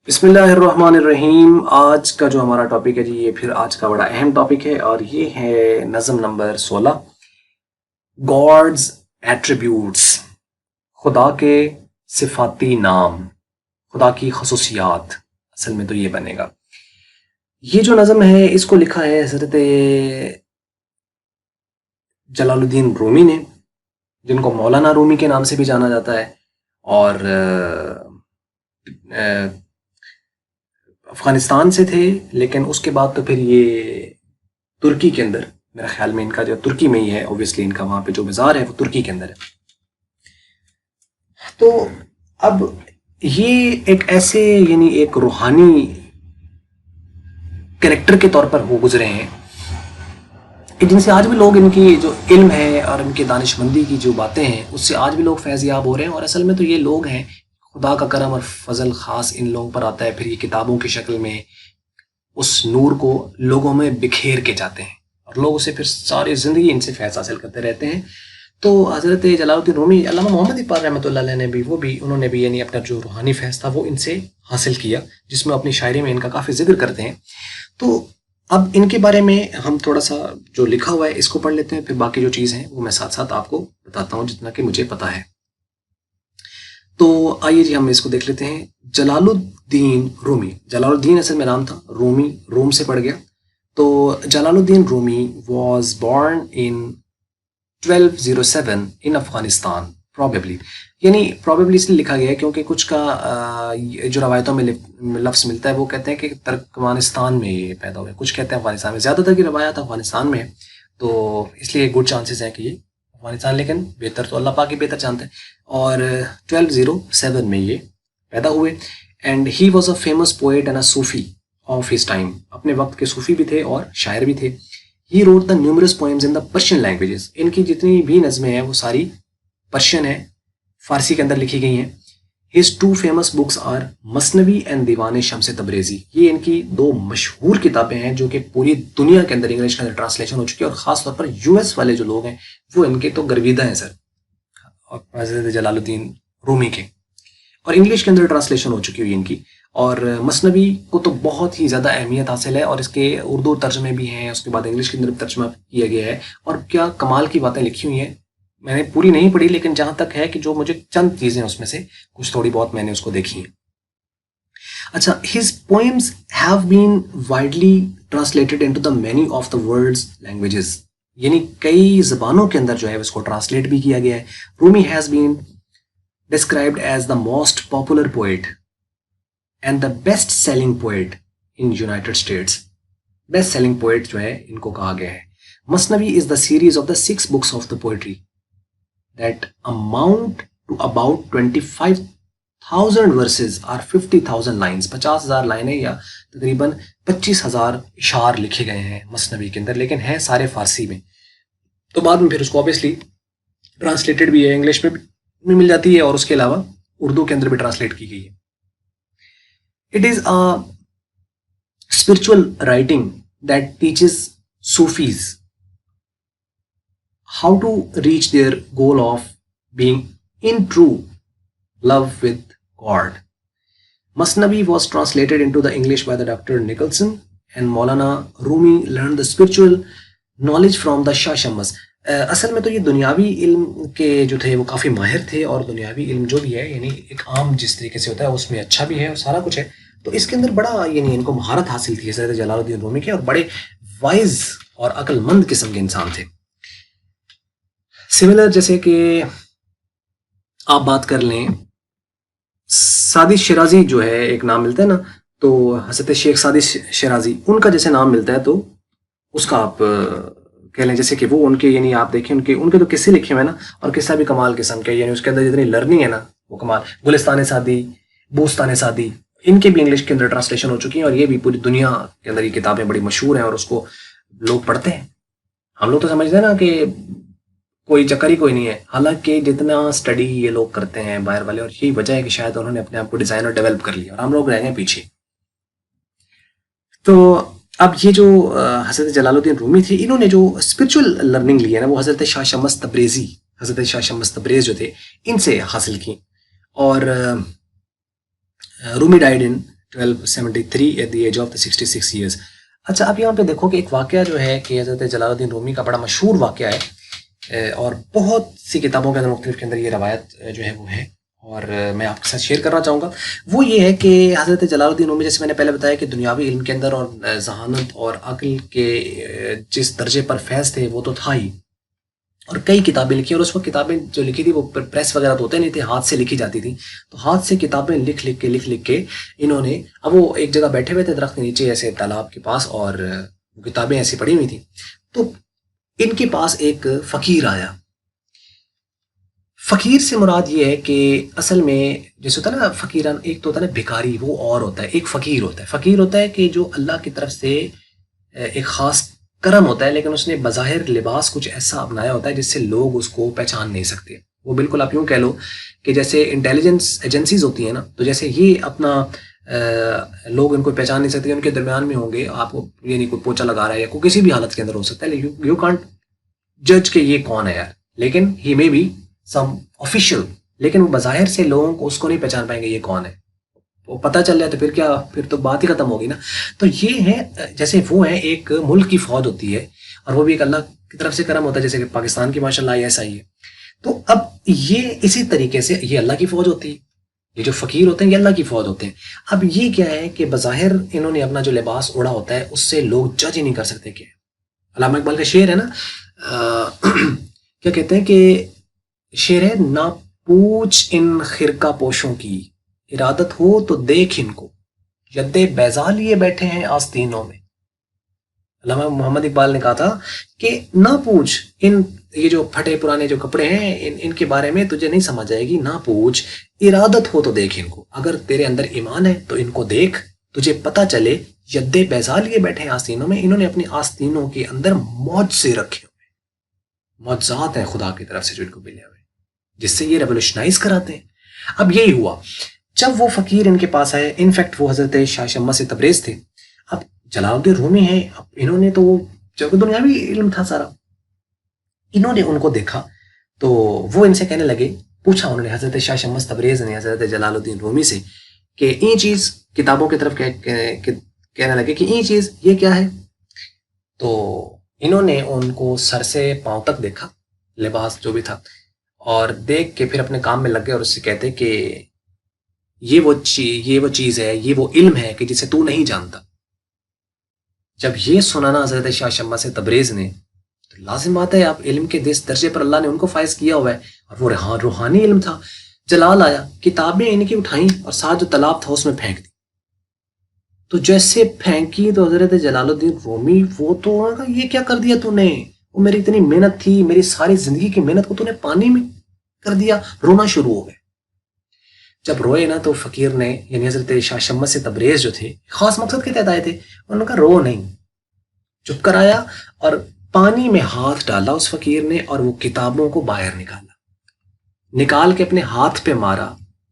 بسم اللہ الرحمن الرحیم. آج کا جو ہمارا ٹاپک ہے جی یہ پھر آج کا بڑا اہم ٹاپک ہے اور یہ ہے نظم نمبر 16 گاڈز ایٹریبیوٹس. خدا کے صفاتی نام، خدا کی خصوصیات. اصل میں تو یہ بنے گا. یہ جو نظم ہے اس کو لکھا ہے حضرت جلال الدین رومی نے، جن کو مولانا رومی کے نام سے بھی جانا جاتا ہے، اور افغانستان سے تھے. لیکن اس کے بعد تو پھر یہ ترکی کے اندر، میرا خیال میں ان کا جو ترکی میں ہی ہے، اوبویسلی ان کا وہاں پہ جو مزار ہے وہ ترکی کے اندر ہے. تو اب یہ ایک ایسے یعنی ایک روحانی کریکٹر کے طور پر وہ گزرے ہیں کہ جن سے آج بھی لوگ، ان کی جو علم ہے اور ان کی دانش مندی کی جو باتیں ہیں اس سے آج بھی لوگ فیض یاب ہو رہے ہیں. اور اصل میں تو یہ لوگ ہیں، خدا کا کرم اور فضل خاص ان لوگوں پر آتا ہے. پھر یہ کتابوں کی شکل میں اس نور کو لوگوں میں بکھیر کے جاتے ہیں اور لوگ اسے پھر ساری زندگی ان سے فیض حاصل کرتے رہتے ہیں. تو حضرت جلال الدین رومی، علامہ محمد اقبال رحمۃ اللہ علیہ نے بھی انہوں نے بھی یعنی اپنا جو روحانی فیض تھا وہ ان سے حاصل کیا، جس میں اپنی شاعری میں ان کا کافی ذکر کرتے ہیں. تو اب ان کے بارے میں ہم تھوڑا سا جو لکھا ہوا ہے اس کو پڑھ لیتے ہیں، پھر باقی جو چیز ہیں وہ میں ساتھ ساتھ آپ کو بتاتا ہوں جتنا کہ مجھے پتا ہے. تو آئیے جی ہم اس کو دیکھ لیتے ہیں. جلال الدین رومی، جلال الدین اصل میں نام تھا، رومی روم سے پڑ گیا. تو Jalaluddin Rumi was born in 1207 in Afghanistan. Probably یعنی پروبیبلی اس لیے لکھا گیا ہے کیونکہ کچھ کا جو روایتوں میں لفظ ملتا ہے وہ کہتے ہیں کہ ترکمانستان میں یہ پیدا ہوئے، کچھ کہتے ہیں افغانستان میں. زیادہ تر کی روایات افغانستان میں ہے، تو اس لیے گڈ چانسز ہیں کہ یہ افغانستان، لیکن بہتر تو اللہ پاک ہی بہتر جانتے ہیں. اور 1207 میں یہ پیدا ہوئے. And he was a famous poet and a Sufi of his time. اپنے وقت کے صوفی بھی تھے اور شاعر بھی تھے. He wrote the numerous poems in the Persian languages. ان کی جتنی بھی نظمیں ہیں وہ ساری پرشین ہیں، فارسی کے اندر لکھی گئی ہیں. His two famous books are Masnavi and Divan Shams تبریزی. یہ ان کی دو مشہور کتابیں ہیں جو کہ پوری دنیا کے اندر انگلش کے اندر ٹرانسلیشن ہو چکی ہے، اور خاص طور پر یو ایس والے جو لوگ ہیں وہ ان کے تو گرویدہ ہیں سر، اور حضرت جلال الدین رومی کے، اور انگلش کے اندر ٹرانسلیشن ہو چکی ہوئی ان کی. اور مثنوی کو تو بہت ہی زیادہ اہمیت حاصل ہے، اور اس کے اردو ترجمے بھی ہیں، اس کے بعد انگلش کے اندر ترجمہ کیا گیا ہے. اور کیا کمال کی باتیں لکھی ہوئی ہیں. میں نے پوری نہیں پڑھی، لیکن جہاں تک ہے کہ جو مجھے چند چیزیں اس میں سے کچھ تھوڑی بہت میں نے اس کو دیکھی ہیں. اچھا، his poems have been widely translated into the many of the world's languages. یعنی کئی زبانوں کے اندر جو ہے اس کو ٹرانسلیٹ بھی کیا گیا ہے. رومی has been described as the most popular poet and the best selling poet in United States. Best selling poet جو ہے ان کو کہا گیا ہے. مثنوی is the series of the 6 books of the poetry that amount to about 25,000 verses or 50,000 lines. 50,000 لائنیں یا تقریباً 25,000 اشعار لکھے گئے ہیں مثنوی کے اندر، لیکن ہیں سارے فارسی میں. تو بعد میں پھر اس کو اوبیسلی ٹرانسلیٹڈ بھی ہے، انگلش میں بھی مل جاتی ہے، اور اس کے علاوہ اردو کے اندر بھی ٹرانسلیٹ کی گئی ہے. It is a spiritual writing that teaches Sufis how to reach their goal of being in true love with God. Masnavi was translated into the English by the Dr. Nicholson, and Maulana Rumi learned the spiritual knowledge from the Shah Shammas. اصل میں تو یہ دنیاوی علم کے جو تھے وہ کافی ماہر تھے، اور دنیاوی علم جو بھی ہے یعنی ایک عام جس طریقے سے ہوتا ہے اس میں اچھا بھی ہے اور سارا کچھ ہے. تو اس کے اندر بڑا یعنی ان کو مہارت حاصل تھی حضرت جلال الدین رومی کے، اور بڑے وائز اور عقل مند قسم کے انسان تھے. سملر جیسے کہ آپ بات کر لیں سعدی شیرازی جو ہے، ایک نام ملتا ہے نا، تو حضرت شیخ سعدی شیرازی، ان کا جیسے نام ملتا ہے تو اس کا آپ کہہ لیں جیسے کہ وہ ان کے یعنی آپ دیکھیں ان کے تو قصے لکھے ہوئے نا، اور قصہ بھی کمال قسم کے، یعنی اس کے اندر جتنی لرننگ ہے نا وہ کمال. گلستان سعدی، بوستان سعدی، ان کے بھی انگلش کے اندر ٹرانسلیشن ہو چکی ہیں، اور یہ بھی پوری دنیا کے اندر یہ کتابیں بڑی مشہور ہیں اور اس کو لوگ پڑھتے ہیں. ہم لوگ تو سمجھتے ہیں نا کہ کوئی چکر ہی کوئی نہیں ہے، حالانکہ جتنا اسٹڈی یہ لوگ کرتے ہیں باہر والے، اور یہی وجہ ہے کہ شاید انہوں نے اپنے آپ کو ڈیزائن اور ڈیولپ کر لیا اور ہم لوگ رہ گئے پیچھے. تو اب یہ جو حضرت جلال الدین رومی تھے، انہوں نے جو اسپرچل لرننگ لی ہے نا وہ حضرت شاہ شمس تبریزی، حضرت شاہ شمس تبریز جو تھے ان سے حاصل کی. اور رومی died in 1273 at the age of the 66 years. اچھا اب یہاں پہ دیکھو کہ ایک واقعہ جو ہے کہ حضرت جلال الدین رومی کا بڑا مشہور واقعہ ہے اور بہت سی کتابوں کے اندر مختلف کے اندر یہ روایت جو ہے وہ ہے اور میں آپ کے ساتھ شیئر کرنا چاہوں گا. وہ یہ ہے کہ حضرت جلال الدین رومی جیسے میں نے پہلے بتایا کہ دنیاوی علم کے اندر اور ذہانت اور عقل کے جس درجے پر فیض تھے وہ تو تھا ہی, اور کئی کتابیں لکھی, اور اس وقت کتابیں جو لکھی تھی وہ پریس وغیرہ تو ہوتے نہیں تھے, ہاتھ سے لکھی جاتی تھی. تو ہاتھ سے کتابیں لکھ لکھ کے انہوں نے, اب وہ ایک جگہ بیٹھے ہوئے تھے درخت کے نیچے ایسے تالاب کے پاس, اور وہ کتابیں ایسی پڑھی ہوئی تھیں. تو ان کے پاس ایک فقیر آیا. فقیر سے مراد یہ ہے کہ اصل میں جیسے ہوتا ہے نا فقیران, ایک تو ہوتا ہے نا بھکاری, وہ اور ہوتا ہے, ایک فقیر ہوتا ہے. فقیر ہوتا ہے کہ جو اللہ کی طرف سے ایک خاص کرم ہوتا ہے لیکن اس نے بظاہر لباس کچھ ایسا اپنایا ہوتا ہے جس سے لوگ اس کو پہچان نہیں سکتے. وہ بالکل آپ یوں کہہ لو کہ جیسے انٹیلیجنس ایجنسیز ہوتی ہیں نا, تو جیسے یہ اپنا لوگ ان کو پہچان نہیں سکتے, ان کے درمیان میں ہوں گے, آپ کو یہ نہیں کوئی پوچھا لگا رہا ہے یا کوئی کسی بھی حالت کے اندر ہو سکتا ہے, لیکن یو کانٹ جج کہ یہ کون ہے یار, لیکن ہی مے بی سم آفیشیل, لیکن وہ بظاہر سے لوگوں کو اس کو نہیں پہچان پائیں گے یہ کون ہے. وہ پتہ چل جائے تو پھر کیا, پھر تو بات ہی ختم ہوگی نا. تو یہ ہے جیسے وہ ہیں ایک ملک کی فوج ہوتی ہے اور وہ بھی ایک اللہ کی طرف سے کرم ہوتا ہے, جیسے کہ پاکستان کی ماشاءاللہ ایسا ہی ہے. تو اب یہ اسی طریقے سے یہ اللہ کی فوج ہوتی ہے, یہ جو فقیر ہوتے ہیں یہ اللہ کی فوج ہوتے ہیں. اب یہ کیا ہے کہ بظاہر انہوں نے اپنا جو لباس اوڑھا ہوتا ہے اس سے لوگ جج ہی نہیں کر سکتے. کہ علامہ اقبال کا شعر ہے نا, کیا کہتے ہیں کہ شعر ہے, نہ پوچھ ان خرقہ پوشوں کی, ارادت ہو تو دیکھ ان کو, ید بیضا لیے بیٹھے ہیں آستینوں میں. علامہ محمد اقبال نے کہا تھا کہ نہ پوچھ ان, یہ جو پھٹے پرانے جو کپڑے ہیں ان کے بارے میں تجھے نہیں سمجھ آئے گی. نہ پوچھ, ارادت ہو تو دیکھ ان کو, اگر تیرے اندر ایمان ہے تو ان کو دیکھ, تجھے پتہ چلے ید بیضا لیے بیٹھے ہیں آستینوں میں. انہوں نے اپنی آستینوں کے اندر معجزے رکھے ہوئے, معجزات ہیں خدا کی طرف سے جو ان کو ملے ہوئے, جس سے یہ ریولوشنائز کراتے ہیں. اب یہی ہوا جب وہ فقیر ان کے پاس آئے. انفیکٹ وہ حضرت شاہ شمس سے تبریز تھے. اب جلال الدین رومی ہیں, اب انہوں نے تو جو دنیاوی علم تھا سارا, انہوں نے ان کو دیکھا تو وہ ان سے کہنے لگے, پوچھا انہوں نے حضرت شاہ شمس تبریز نے حضرت جلال الدین رومی سے کہ این چیز کتابوں کی طرف کہنے لگے کہ این چیز یہ کیا ہے. تو انہوں نے ان کو سر سے پاؤں تک دیکھا, لباس جو بھی تھا, اور دیکھ کے پھر اپنے کام میں لگ گئے اور اس سے کہتے کہ یہ وہ چیز ہے, یہ وہ علم ہے کہ جسے تو نہیں جانتا. جب یہ سنانا حضرت شاہ شمس سے تبریز نے, تو لازم بات ہے آپ علم کے جس درجے پر اللہ نے ان کو فائز کیا ہوا ہے, اور وہ روحانی علم تھا. جلال آیا, کتابیں ان کی اٹھائیں اور ساتھ جو تالاب تھا اس میں پھینک دی. تو جیسے پھینکی تو حضرت جلال الدین رومی وہ تو یہ کیا کر دیا تو نے, وہ میری اتنی محنت تھی, میری ساری زندگی کی محنت کو تو نے پانی میں کر دیا. رونا شروع ہو گئے. جب روئے نا تو فقیر نے, یعنی حضرت شاہ شمس سے تبریز جو تھے, خاص مقصد کے تحت آئے تھے, انہوں نے کہا رو نہیں. چپ کر آیا اور پانی میں ہاتھ ڈالا اس فقیر نے, اور وہ کتابوں کو باہر نکال کے اپنے ہاتھ پہ مارا.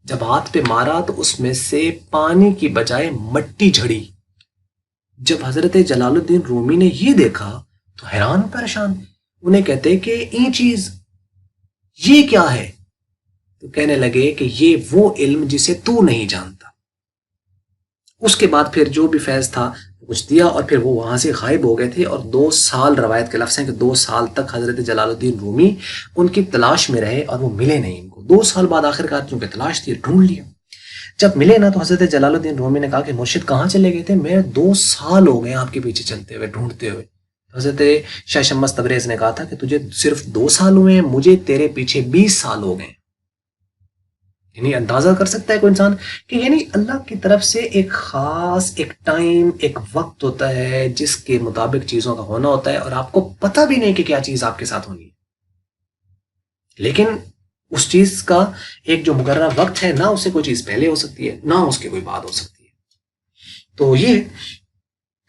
جب ہاتھ پہ مارا تو اس میں سے پانی کی بجائے مٹی جھڑی. جب حضرت جلال الدین رومی نے یہ دیکھا تو حیران پریشان. انہیں کہتے کہ یہ چیز یہ کیا ہے, تو کہنے لگے کہ یہ وہ علم جسے تو نہیں جانتا. اس کے بعد پھر جو بھی فیض تھا کچھ دیا, اور پھر وہ وہاں سے غائب ہو گئے تھے. اور 2 سال روایت کے لفظ ہیں کہ 2 سال تک حضرت جلال الدین رومی ان کی تلاش میں رہے اور وہ ملے نہیں ان کو. 2 سال بعد آخر کار چونکہ تلاش تھی, ڈھونڈ لیا. جب ملے نا تو حضرت جلال الدین رومی نے کہا کہ مرشد کہاں چلے گئے تھے, میں 2 سال ہو گئے آپ کے پیچھے چلتے ہوئے, ڈھونڈتے ہوئے. حضرت شاہ شمس تبریز نے کہا تھا کہ تجھے صرف 2 سال ہوئے ہیں, مجھے تیرے پیچھے 20 سال ہو گئے. یعنی اندازہ کر سکتا ہے کوئی انسان کہ یعنی اللہ کی طرف سے ایک خاص ایک ٹائم, ایک وقت ہوتا ہے جس کے مطابق چیزوں کا ہونا ہوتا ہے, اور آپ کو پتہ بھی نہیں کہ کیا چیز آپ کے ساتھ ہونی ہے, لیکن اس چیز کا ایک جو مقررہ وقت ہے, نہ اس سے کوئی چیز پہلے ہو سکتی ہے نہ اس کے کوئی بعد ہو سکتی ہے. تو یہ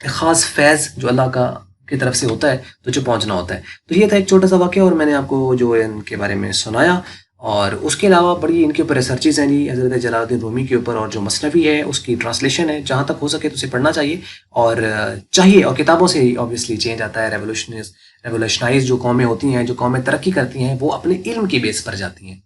خاص فیض جو اللہ کا کی طرف سے ہوتا ہے تو جو پہنچنا ہوتا ہے. تو یہ تھا ایک چھوٹا سا واقعہ, اور میں نے آپ کو جو ان کے بارے میں سنایا. اور اس کے علاوہ بڑی ان کے اوپر ریسرچز ہیں جی, حضرت جلال الدین رومی کے اوپر, اور جو مثنوی ہے اس کی ٹرانسلیشن ہے, جہاں تک ہو سکے تو اسے پڑھنا چاہیے. اور کتابوں سے ہی آبویسلی چینج آتا ہے. ریولوشنائز جو قومیں ہوتی ہیں, جو قومیں ترقی کرتی ہیں, وہ اپنے علم کی بیس پر جاتی ہیں.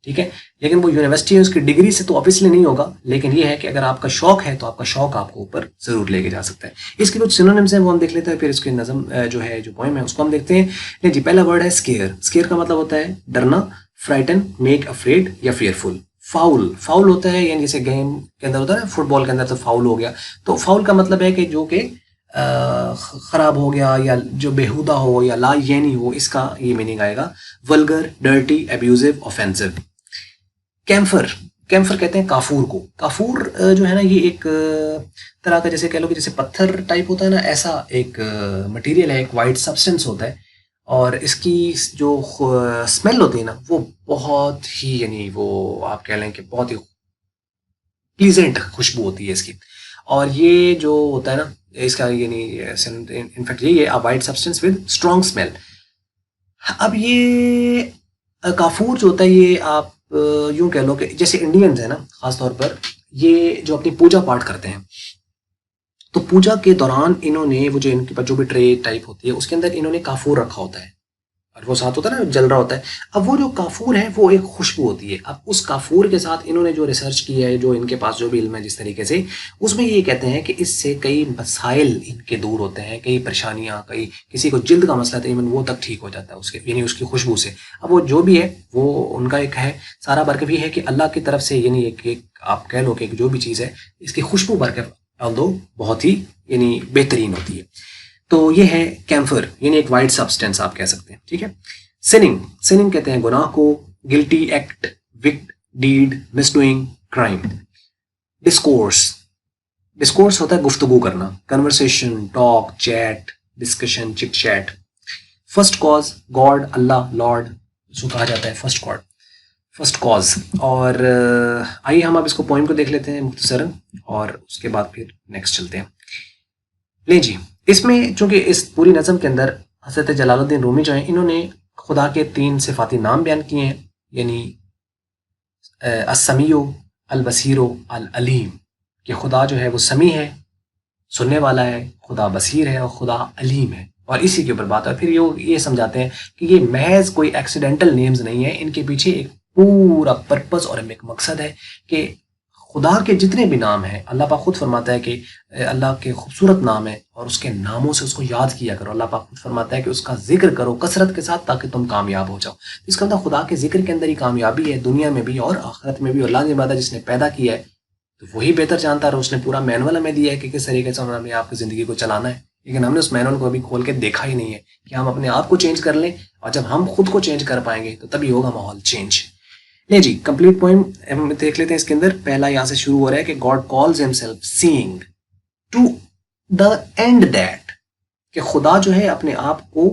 ٹھیک ہے. لیکن وہ یونیورسٹی ہے اس کی ڈگری سے تو آبویسلی نہیں ہوگا, لیکن یہ ہے کہ اگر آپ کا شوق ہے تو آپ کا شوق آپ کو اوپر ضرور لے کے جا سکتا ہے. اس کے کچھ سینونیمز ہیں وہ ہم دیکھ لیتے ہیں, پھر اس کی نظم جو ہے جو پوئم ہے اس کو ہم دیکھتے ہیں. جی پہلا ورڈ ہے اسکیئر. اسکیئر کا مطلب ہوتا ہے ڈرنا, فرائٹن, میک افریڈ یا فیئرفل. فاؤل, فاؤل ہوتا ہے یعنی جیسے گیم کے اندر ہوتا ہے نا, فٹ بال کے اندر تو فاؤل ہو گیا, تو فاؤل کا مطلب ہے کہ جو کہ خراب ہو گیا یا جو بیہودہ ہو یا لا یعنی ہو, اس کا یہ میننگ آئے گا. Vulgar, dirty, ابیوزو, آفینسو. کیمفر, کیمفر کہتے ہیں کافور کو. کافور جو ہے نا یہ ایک طرح کا جیسے کہہ لو کہ جیسے پتھر ٹائپ ہوتا ہے نا, ایسا ایک مٹیریل ہے, ایک وائٹ سبسٹنس ہوتا ہے, اور اس کی جو اسمیل ہوتی ہے نا وہ بہت ہی یعنی وہ آپ کہہ لیں کہ بہت ہی پلیزنٹ خوشبو ہوتی ہے اس کی. اور یہ جو ہوتا ہے نا اس کا یعنی انفیکٹ یہی ہے white substance with strong smell. اب یہ کافور جو ہوتا ہے یہ آپ یوں کہہ لو کہ جیسے انڈینز ہیں نا خاص طور پر, یہ جو اپنی پوجا پاٹ کرتے ہیں تو پوجا کے دوران انہوں نے وہ جو ان کے پاس جو بھی ٹرے ٹائپ ہوتی ہے اس کے اندر انہوں نے کافور رکھا ہوتا ہے, اور وہ ساتھ ہوتا ہے نا جل رہا ہوتا ہے. اب وہ جو کافور ہے وہ ایک خوشبو ہوتی ہے. اب اس کافور کے ساتھ انہوں نے جو ریسرچ کی ہے, جو ان کے پاس جو بھی علم ہے جس طریقے سے, اس میں یہ کہتے ہیں کہ اس سے کئی مسائل ان کے دور ہوتے ہیں, کئی پریشانیاں, کئی کسی کو جلد کا مسئلہ تھا ایون وہ تک ٹھیک ہو جاتا ہے اس کے یعنی اس کی خوشبو سے. اب وہ جو بھی ہے وہ ان کا ایک ہے سارا برکت بھی ہے کہ اللہ کی طرف سے یعنی ایک آپ کہہ لو کہ جو بھی چیز ہے اس کی خوشبو برکت بہت ہی یعنی بہترین ہوتی ہے. تو یہ ہے کیمفر یعنی ایک وائٹ سبسٹینس آپ کہہ سکتے ہیں. ٹھیک ہے. سننگ, سننگ کہتے ہیں گناہ کو, گلٹی ایکٹ, وکٹ, ڈیڈ, مس ڈوئنگ, کرائم. ڈسکورس, ڈسکورس ہوتا ہے گفتگو کرنا, کنورسیشن, ٹاک, چیٹ, ڈسکشن, چٹ چیٹ. فرسٹ کاز, گاڈ, اللہ, لارڈ, اس کو کہا جاتا ہے فرسٹ گاڈ, فرسٹ کاز. اور آئیے ہم اب اس کو پوائم کو دیکھ لیتے ہیں مختصراً, اور اس کے بعد پھر نیکسٹ چلتے ہیں. لیں جی, اس میں چونکہ اس پوری نظم کے اندر حضرت جلال الدین رومی جو ہیں انہوں نے خدا کے 3 صفاتی نام بیان کیے ہیں, یعنی السمیع, البصیر, العلیم, کہ خدا جو ہے وہ سمیع ہے, سننے والا ہے, خدا بصیر ہے, اور خدا علیم ہے. اور اسی کے اوپر بات ہے. پھر یہ سمجھاتے ہیں کہ یہ محض کوئی ایکسیڈنٹل نیمز نہیں ہے, ان کے پیچھے ایک پورا پرپز اور ایک مقصد ہے کہ خدا کے جتنے بھی نام ہیں, اللہ پاک خود فرماتا ہے کہ اللہ کے خوبصورت نام ہے اور اس کے ناموں سے اس کو یاد کیا کرو. اللہ پاک خود فرماتا ہے کہ اس کا ذکر کرو کثرت کے ساتھ تاکہ تم کامیاب ہو جاؤ. اس کا مطلب خدا کے ذکر کے اندر ہی کامیابی ہے, دنیا میں بھی اور آخرت میں بھی. اللہ نے عبادت جس نے پیدا کیا ہے تو وہی بہتر جانتا ہے, اور اس نے پورا مینول ہمیں دیا ہے کہ کس طریقے سے ہمیں آپ کی زندگی کو چلانا ہے. لیکن ہم نے اس مینول کو ابھی کھول کے دیکھا ہی نہیں ہے کہ ہم اپنے آپ کو چینج کر لیں, اور جب ہم خود کو چینج کر پائیں گے تو تبھی ہوگا ماحول چینج. نہیں جی, کمپلیٹ پوائم ہم دیکھ لیتے ہیں. اس کے اندر پہلا یہاں سے شروع ہو رہا ہے کہ God calls himself seeing to the and that, کہ خدا جو ہے اپنے آپ کو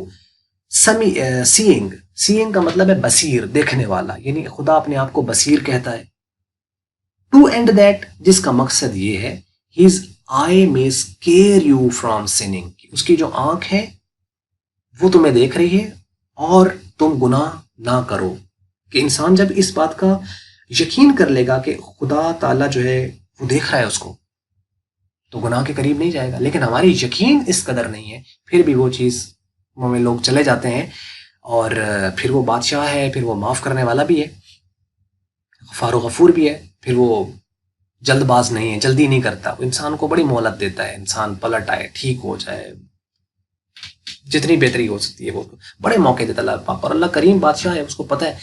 سیئنگ, سیئنگ کا مطلب ہے بصیر, دیکھنے والا, یعنی خدا اپنے آپ کو بصیر کہتا ہے. ٹو اینڈ دیٹ, جس کا مقصد یہ ہے his eye may scare you from sinning, اس کی جو آنکھ ہے وہ تمہیں دیکھ رہی ہے اور تم گناہ نہ کرو. کہ انسان جب اس بات کا یقین کر لے گا کہ خدا تعالیٰ جو ہے وہ دیکھ رہا ہے اس کو, تو گناہ کے قریب نہیں جائے گا. لیکن ہماری یقین اس قدر نہیں ہے, پھر بھی وہ چیز میں لوگ چلے جاتے ہیں. اور پھر وہ بادشاہ ہے, پھر وہ معاف کرنے والا بھی ہے, غفار و غفور بھی ہے, پھر وہ جلد باز نہیں ہے, جلدی نہیں کرتا, وہ انسان کو بڑی مہلت دیتا ہے, انسان پلٹ آئے, ٹھیک ہو جائے, جتنی بہتری ہو سکتی ہے وہ بڑے موقع دیتا اللہ پاک. اور اللہ کریم بادشاہ ہے, اس کو پتہ ہے,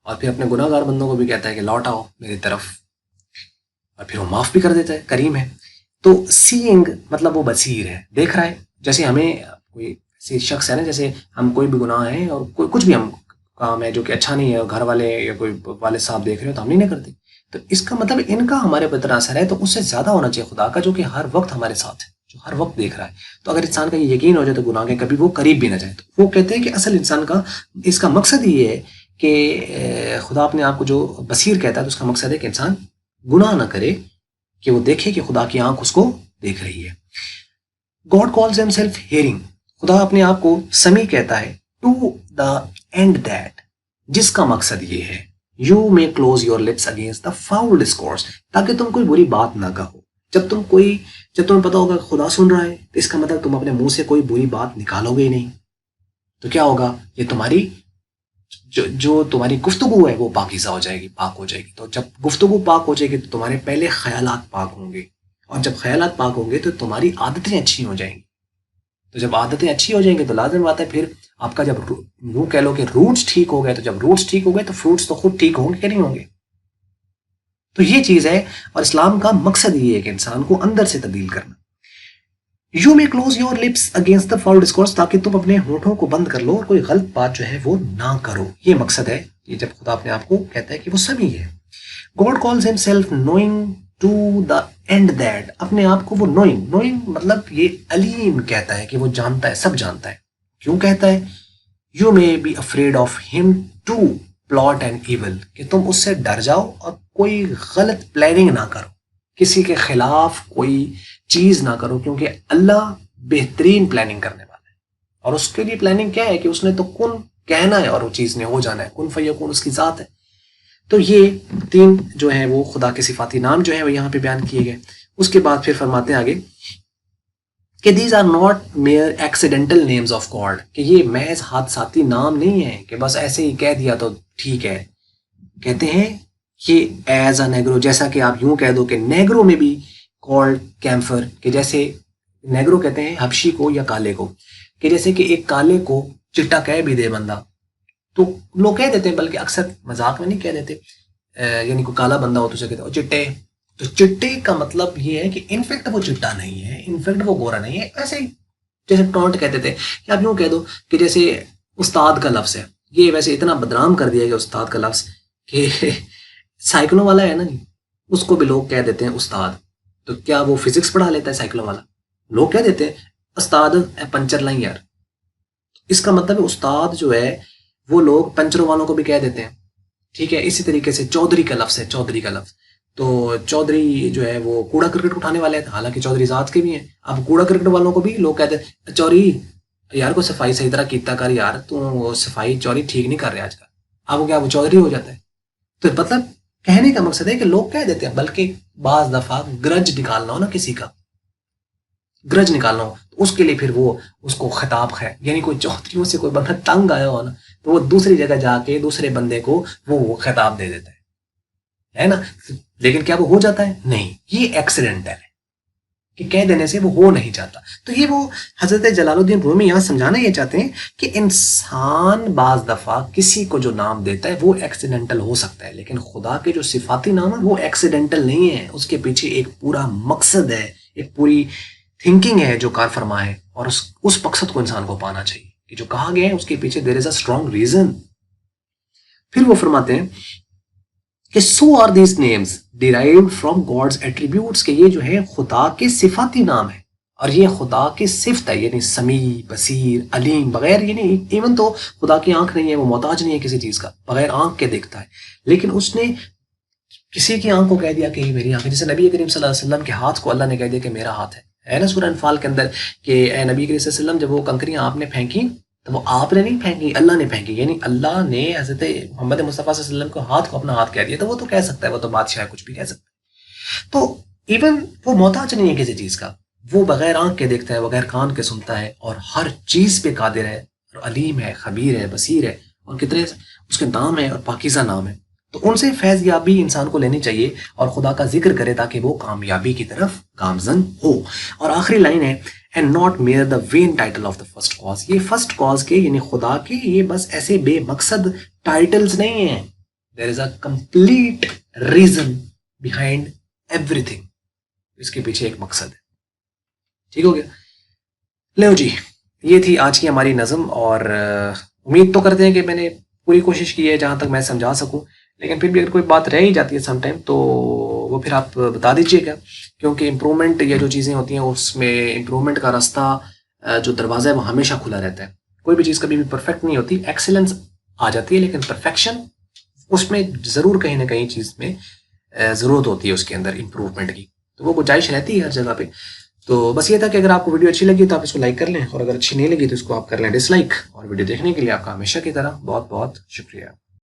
اور پھر اپنے گناہ گار بندوں کو بھی کہتا ہے کہ لوٹ آؤ میری طرف, اور پھر وہ معاف بھی کر دیتا ہے, کریم ہے. تو سینگ مطلب وہ بصیر ہے, دیکھ رہا ہے. جیسے ہمیں کوئی ایسی شخص ہے نا, جیسے ہم کوئی بھی گناہ ہے اور کوئی کچھ بھی ہم کام ہے جو کہ اچھا نہیں ہے, گھر والے یا کوئی والد صاحب دیکھ رہے ہو تو ہم نہیں کرتے, تو اس کا مطلب ان کا ہمارے پر اثر ہے, تو اس سے زیادہ ہونا چاہیے خدا کا جو کہ ہر وقت ہمارے ساتھ ہے, جو ہر وقت دیکھ رہا ہے. تو اگر انسان کا یہ یقین ہو جائے تو گناہ کے کبھی وہ قریب بھی نہ جائے. تو وہ کہتے ہیں کہ اصل انسان کا اس کا مقصد یہ ہے کہ خدا اپنے آپ کو جو بصیر کہتا ہے تو اس کا مقصد ہے کہ انسان گناہ نہ کرے, کہ وہ دیکھے کہ خدا کی آنکھ اس کو دیکھ رہی ہے. گاڈ کالز ہمسیلف ہیئرنگ, خدا اپنے آپ کو سمیع کہتا ہے. ٹو دا اینڈ دیٹ, جس کا مقصد یہ ہے you may close your lips against the foul discourse, تاکہ تم کوئی بری بات نہ کہو. جب تمہیں پتا ہوگا کہ خدا سن رہا ہے تو اس کا مطلب تم اپنے منہ سے کوئی بری بات نکالو گے ہی نہیں. تو کیا ہوگا, یہ تمہاری جو تمہاری گفتگو ہے وہ پاکیزہ ہو جائے گی، پاک ہو جائے گی. تو جب گفتگو پاک ہو جائے گی تو تمہارے پہلے خیالات پاک ہوں گے، اور جب خیالات پاک ہوں گے تو تمہاری عادتیں اچھی ہو جائیں گی. تو جب عادتیں اچھی ہو جائیں گی تو لازم بات ہے پھر آپ کا جب یوں کہہ لو کہ روٹس ٹھیک ہو گئے، تو جب روٹس ٹھیک ہو گئے تو فروٹس تو خود ٹھیک ہوں گے کہ نہیں ہوں گے. تو یہ چیز ہے، اور اسلام کا مقصد یہ ہے کہ انسان کو اندر سے تبدیل کرنا. یو میں close your lips against the foul discourse, تاکہ تم اپنے ہونٹوں کو بند کر لو اور کوئی غلط بات جو ہے وہ نہ کرو. یہ مقصد ہے، یہ جب خدا اپنے آپ کو کہتا ہے کہ وہ سمیع ہے. God calls himself knowing to the and that, اپنے آپ کو وہ نوئنگ مطلب یہ علیم کہتا ہے کہ وہ جانتا ہے، سب جانتا ہے. کیوں کہتا ہے؟ You may be afraid of him to plot and evil, کہ تم اس سے ڈر جاؤ اور کوئی غلط پلاننگ نہ کرو، کسی کے خلاف کوئی چیز نہ کرو، کیونکہ اللہ بہترین پلاننگ کرنے والا ہے. اور اس کے لیے پلاننگ کیا ہے کہ اس نے تو کن کہنا ہے اور وہ چیز نے ہو جانا ہے. کن فیکون اس کی ذات ہے. تو یہ 3 جو ہیں وہ خدا کے صفاتی نام جو ہیں وہ یہاں پہ بیان کیے گئے. اس کے بعد پھر فرماتے ہیں آگے کہ these are not mere accidental names of God, کہ یہ محض حادثاتی نام نہیں ہیں کہ بس ایسے ہی کہہ دیا تو ٹھیک ہے. کہتے ہیں کہ ایز اے نیگرو، جیسا کہ آپ یوں کہہ دو کہ نیگرو میں بھی کالڈ کیمفر، کہ جیسے نیگرو کہتے ہیں حبشی کو یا کالے کو، کہ جیسے کہ ایک کالے کو چٹا کہہ بھی دے بندہ تو لوگ کہہ دیتے ہیں، بلکہ اکثر مذاق میں نہیں کہہ دیتے، یعنی کوئی کالا بندہ ہو تو اسے کہتے ہیں چٹے. تو چٹے کا مطلب یہ ہے کہ انفیکٹ وہ چٹا نہیں ہے، انفیکٹ وہ گورا نہیں ہے. ایسے ہی جیسے ٹونٹ کہتے تھے، کہ آپ یوں کہہ دو کہ جیسے استاد کا لفظ ہے، یہ ویسے اتنا بدنام کر دیا گیا استاد کا لفظ کہ سائیکلوں والا ہے نا جی، اس کو بھی لوگ کہہ دیتے ہیں استاد. تو کیا وہ فزکس پڑھا لیتا ہے سائیکلوں والا؟ لوگ کہہ دیتے ہیں استاد پنچر لائیں یار. اس کا مطلب استاد جو ہے وہ لوگ پنچروں والوں کو بھی کہہ دیتے ہیں. ٹھیک ہے. اسی طریقے سے چودھری کا لفظ ہے، چودھری کا لفظ، تو چودھری جو ہے وہ کوڑا کرکٹ اٹھانے والے ہیں، حالانکہ چودھری ذات کے بھی ہیں. اب کوڑا کرکٹ والوں کو بھی لوگ کہتے ہیں چوری یار کو صفائی صحیح طرح کیتا کر یار، تو صفائی چوری ٹھیک نہیں کر رہے آج کل. اب وہ کیا وہ چودھری ہو جاتا ہے؟ تو مطلب کہنے کا مقصد ہے کہ لوگ کہہ دیتے ہیں، بلکہ بعض دفعہ گرج نکالنا ہو نا، کسی کا گرج نکالنا ہو تو اس کے لیے پھر وہ اس کو خطاب ہے، یعنی کوئی چودھریوں سے کوئی بندہ تنگ آیا ہو نا تو وہ دوسری جگہ جا کے دوسرے بندے کو وہ خطاب دے دیتا ہے نا. لیکن کیا وہ ہو جاتا ہے؟ نہیں، یہ ایکسیڈنٹل ہے کہ کہہ دینے سے وہ ہو نہیں جاتا. تو یہ وہ حضرت جلال الدین رومی یہاں سمجھانا یہ چاہتے ہیں کہ انسان بعض دفعہ کسی کو جو نام دیتا ہے وہ ایکسیڈنٹل ہو سکتا ہے، لیکن خدا کے جو صفاتی نام ہے وہ ایکسیڈنٹل نہیں ہے. اس کے پیچھے ایک پورا مقصد ہے، ایک پوری تھنکنگ ہے جو کار فرما ہے، اور اس مقصد کو انسان کو پانا چاہیے کہ جو کہا گیا ہے اس کے پیچھے دیر از اے اسٹرانگ ریزن. پھر وہ فرماتے ہیں کہ so are these names derived from God's attributes, کہ یہ جو ہے خدا کے صفاتی نام ہے اور یہ خدا کی صفت ہے، یعنی سمیع، بصیر، علیم، بغیر یعنی ایون تو خدا کی آنکھ نہیں ہے، وہ محتاج نہیں ہے کسی چیز کا، بغیر آنکھ کے دیکھتا ہے، لیکن اس نے کسی کی آنکھ کو کہہ دیا کہ یہ میری آنکھ ہے. جیسے نبی کریم صلی اللہ علیہ وسلم کے ہاتھ کو اللہ نے کہہ دیا کہ میرا ہاتھ ہے نا سورہ انفال کے اندر کہ اے نبی کریم صلی اللہ علیہ وسلم جب وہ کنکریاں آپ نے پھینکی تو وہ آپ نے نہیں پھینکی، اللہ نے پھینکی، یعنی اللہ نے حضرت محمد مصطفیٰ صلی اللہ علیہ وسلم کو ہاتھ کو اپنا ہاتھ کہہ دیا. تو وہ تو کہہ سکتا ہے، وہ تو بادشاہ ہے، کچھ بھی کہہ سکتا ہے. تو ایون وہ محتاج نہیں ہے کسی چیز کا، وہ بغیر آنکھ کے دیکھتا ہے، بغیر کان کے سنتا ہے، اور ہر چیز پہ قادر ہے، اور علیم ہے، خبیر ہے، بصیر ہے، اور کتنے اس کے نام ہے اور پاکیزہ نام ہے. تو ان سے فیض یابی انسان کو لینی چاہیے اور خدا کا ذکر کرے تاکہ وہ کامیابی کی طرف گامزن ہو. اور آخری لائن ہے and not measure the when title of the first cause, یہ فرسٹ کاز کے یعنی خدا کے یہ بس ایسے بے مقصد ٹائٹلز نہیں ہیں. There is a complete reason behind everything, اس کے پیچھے ایک مقصد ہے. ٹھیک ہو گیا؟ لو جی، یہ تھی آج کی ہماری نظم، اور امید تو کرتے ہیں کہ میں نے پوری کوشش کی ہے جہاں تک میں سمجھا سکوں، لیکن پھر بھی اگر کوئی بات رہ ہی جاتی ہے سم ٹائم تو وہ پھر آپ بتا دیجیے گا، کیونکہ امپرومنٹ یا جو چیزیں ہوتی ہیں اس میں امپرومنٹ کا راستہ جو دروازہ ہے وہ ہمیشہ کھلا رہتا ہے. کوئی بھی چیز کبھی بھی پرفیکٹ نہیں ہوتی، ایکسیلنس آ جاتی ہے لیکن پرفیکشن اس میں ضرور کہیں نہ کہیں چیز میں ضرورت ہوتی ہے اس کے اندر امپروومنٹ کی، تو وہ گنجائش رہتی ہے ہر جگہ پہ. تو بس یہ تھا کہ اگر آپ کو ویڈیو اچھی لگی تو آپ اس کو لائک کر لیں، اور اگر اچھی نہیں لگی تو اس کو آپ کر لیں ڈس لائک. اور ویڈیو دیکھنے کے لیے آپ کا ہمیشہ کی طرح بہت بہت شکریہ.